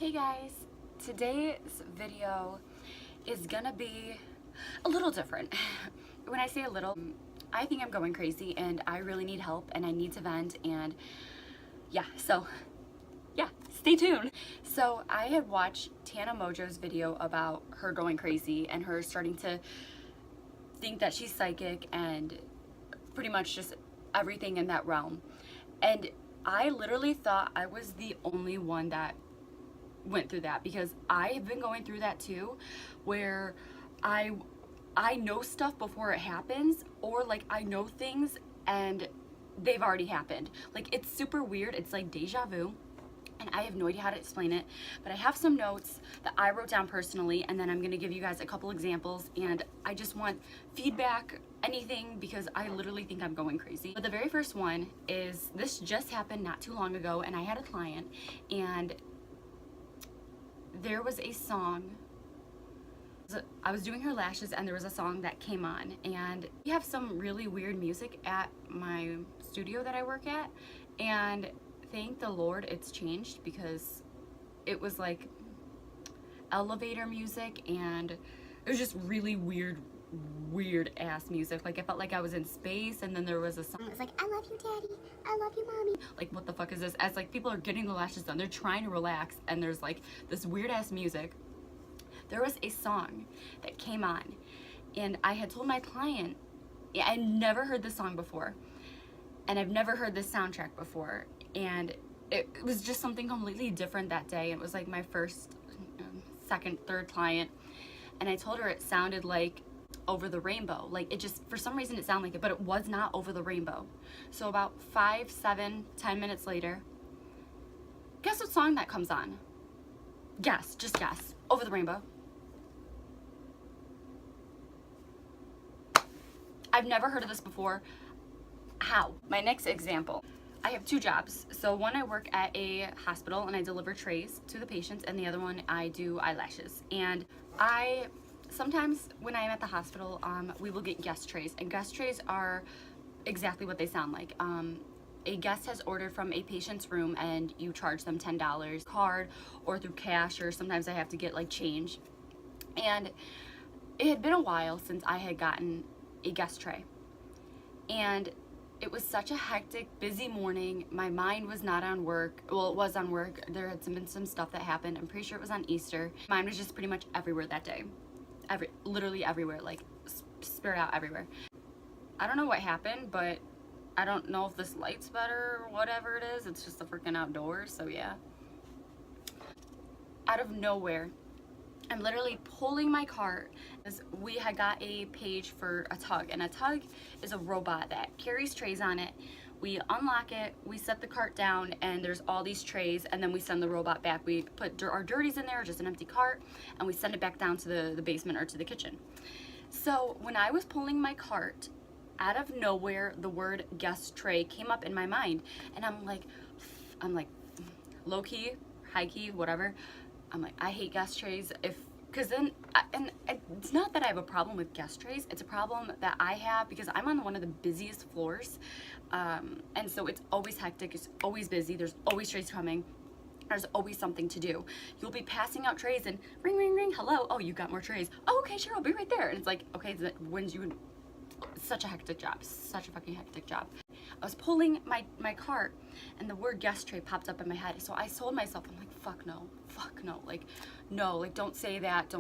Hey guys, today's video is gonna be a little different. When I say a little, I think I'm going crazy and I really need help and I need to vent, and yeah, stay tuned. So I had watched Tana Mojo's video about her going crazy and her starting to think that she's psychic and pretty much just everything in that realm. And I literally thought I was the only one that went through that, because I have been going through that too, where I know stuff before it happens, or like I know things and they've already happened. Like, it's super weird. It's like deja vu, and I have no idea how to explain it, but I have some notes that I wrote down personally, and then I'm gonna give you guys a couple examples, and I just want feedback, anything, because I literally think I'm going crazy. But the very first one is, this just happened not too long ago, and I had a client, and there was a song. I was doing her lashes and there was a song that came on, and we have some really weird music at my studio that I work at, and thank the Lord it's changed, because it was like elevator music and it was just really weird ass music. Like, I felt like I was in space, and then there was a song. It's like, I love you, daddy. I love you, mommy. Like, what the fuck is this? As like people are getting the lashes done, they're trying to relax, and there's like this weird ass music. There was a song that came on, and I had told my client, yeah, I never heard this song before, and I've never heard this soundtrack before, and it was just something completely different that day. It was like my first, second, third client, and I told her it sounded like Over the Rainbow. Like, it just, for some reason it sounded like it, but it was not Over the Rainbow. So about 5, 7, 10 minutes later, guess what song that comes on? Guess, just guess. Over the Rainbow. I've never heard of this before. How? My next example. I have two jobs. So one, I work at a hospital and I deliver trays to the patients, and the other one I do eyelashes. And sometimes when I'm at the hospital, we will get guest trays, and guest trays are exactly what they sound like. A guest has ordered from a patient's room and you charge them $10 card or through cash, or sometimes I have to get like change. And it had been a while since I had gotten a guest tray, and it was such a hectic, busy morning. My mind was not on work. Well, it was on work. There had been some stuff that happened. I'm pretty sure it was on Easter. Mine was just pretty much everywhere that day. Literally everywhere, like spread out everywhere. I don't know what happened, but I don't know if this light's better or whatever it is. It's just the freaking outdoors, so yeah. Out of nowhere, I'm literally pulling my cart, as we had got a page for a tug, and a tug is a robot that carries trays on it. We unlock it, we set the cart down, and there's all these trays, and then we send the robot back. We put our dirties in there, just an empty cart, and we send it back down to the basement or to the kitchen. So when I was pulling my cart, out of nowhere, the word guest tray came up in my mind, and I'm like low key, high key, whatever. I'm like, I hate guest trays. Because then, and it's not that I have a problem with guest trays, it's a problem that I have because I'm on one of the busiest floors, and so it's always hectic, it's always busy, there's always trays coming, there's always something to do. You'll be passing out trays and ring, ring, ring, hello, oh, you got more trays, oh, okay, sure, I'll be right there. And it's like, okay, when's you, such a hectic job, such a fucking hectic job. I was pulling my cart, and the word guest tray popped up in my head. So I told myself, I'm like, fuck no, like, no, like, don't say that.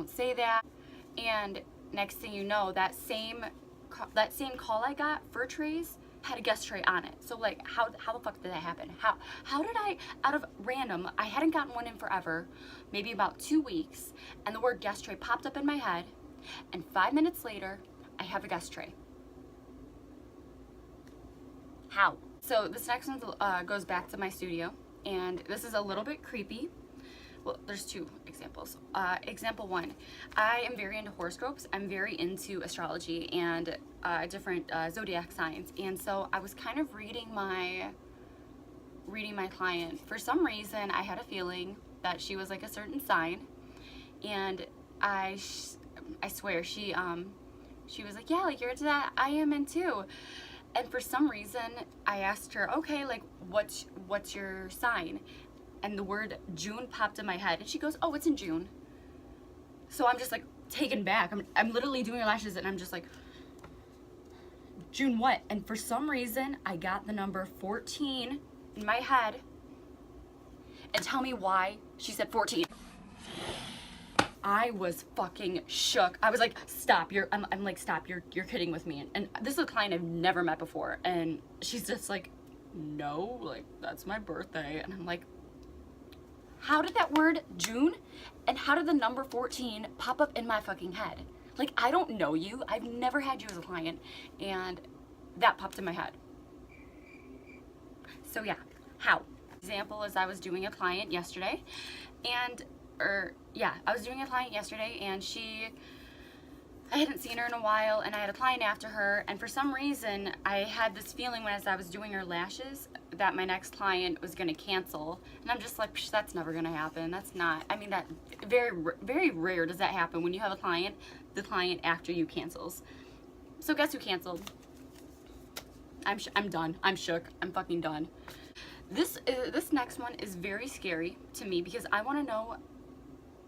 And next thing you know, that same call I got for trays had a guest tray on it. So like, how the fuck did that happen? How did I, out of random, I hadn't gotten one in forever, maybe about 2 weeks, and the word guest tray popped up in my head, and 5 minutes later, I have a guest tray. How? So this next one goes back to my studio, and this is a little bit creepy. Well, there's two examples. Example one, I am very into horoscopes. I'm very into astrology and different zodiac signs, and so I was kind of reading my client. For some reason, I had a feeling that she was like a certain sign, and I swear she was like, yeah, like, you're into that, I am into. And for some reason, I asked her, okay, like, what's your sign? and the word June popped in my head, and she goes, oh, it's in June. So I'm just like taken back. I'm literally doing her lashes, and I'm just like, June what? And for some reason, I got the number 14 in my head. And tell me why she said 14. I was fucking shook. I was like, stop, I'm like, stop, you're kidding with me. And this is a client I've never met before. And she's just like, no, like, that's my birthday. And I'm like, how did that word June and how did the number 14 pop up in my fucking head? Like, I don't know you. I've never had you as a client. And that popped in my head. So yeah, how? Example is I was doing a client yesterday and I was doing a client yesterday and I hadn't seen her in a while, and I had a client after her, and for some reason I had this feeling as I was doing her lashes that my next client was going to cancel, and I'm just like, that's never going to happen. That's not, I mean, that very rare does that happen when you have a client, the client after you cancels. So guess who canceled? I'm done. I'm shook. I'm fucking done. This next one is very scary to me because I want to know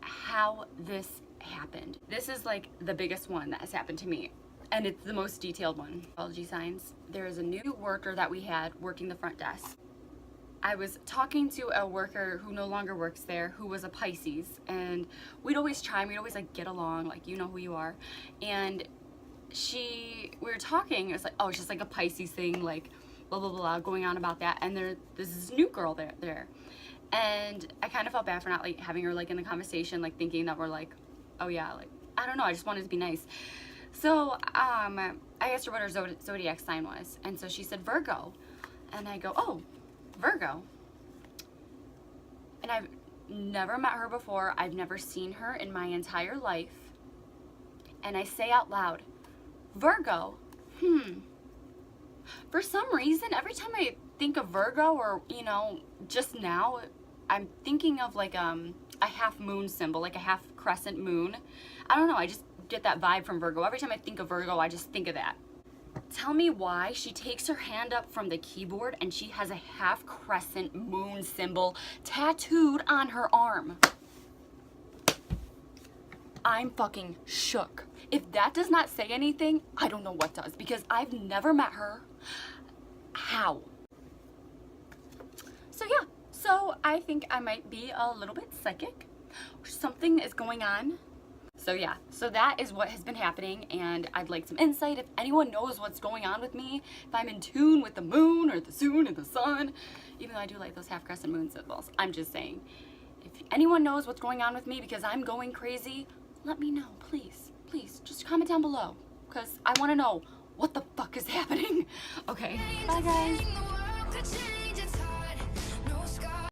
how this happened. This is like the biggest one that has happened to me, and it's the most detailed one. Apology signs. There is a new worker that we had working the front desk. I was talking to a worker who no longer works there, who was a Pisces, and we'd always like get along, like, you know who you are. And we were talking, it was like, oh, it's just like a Pisces thing, like blah blah blah, going on about that. And there's this new girl there, and I kind of felt bad for not like having her like in the conversation, like thinking that we're like, oh yeah, like, I don't know, I just wanted to be nice. So I asked her what her zodiac sign was, and so she said Virgo, and I go, oh, Virgo. And I've never met her before. I've never seen her in my entire life. And I say out loud, Virgo. For some reason, every time I think of Virgo, or, you know, just now, I'm thinking of like a half moon symbol, like a half crescent moon. I don't know, I just get that vibe from Virgo. Every time I think of Virgo, I just think of that. Tell me why she takes her hand up from the keyboard and she has a half crescent moon symbol tattooed on her arm. I'm fucking shook. If that does not say anything, I don't know what does, because I've never met her. How? So yeah, so I think I might be a little bit psychic. Something is going on. So yeah, so that is what has been happening, and I'd like some insight. If anyone knows what's going on with me, if I'm in tune with the moon or the sun or the sun, even though I do like those half crescent moon symbols, I'm just saying, if anyone knows what's going on with me because I'm going crazy, let me know, please. Please, just comment down below, because I want to know what the fuck is happening. Okay, bye guys.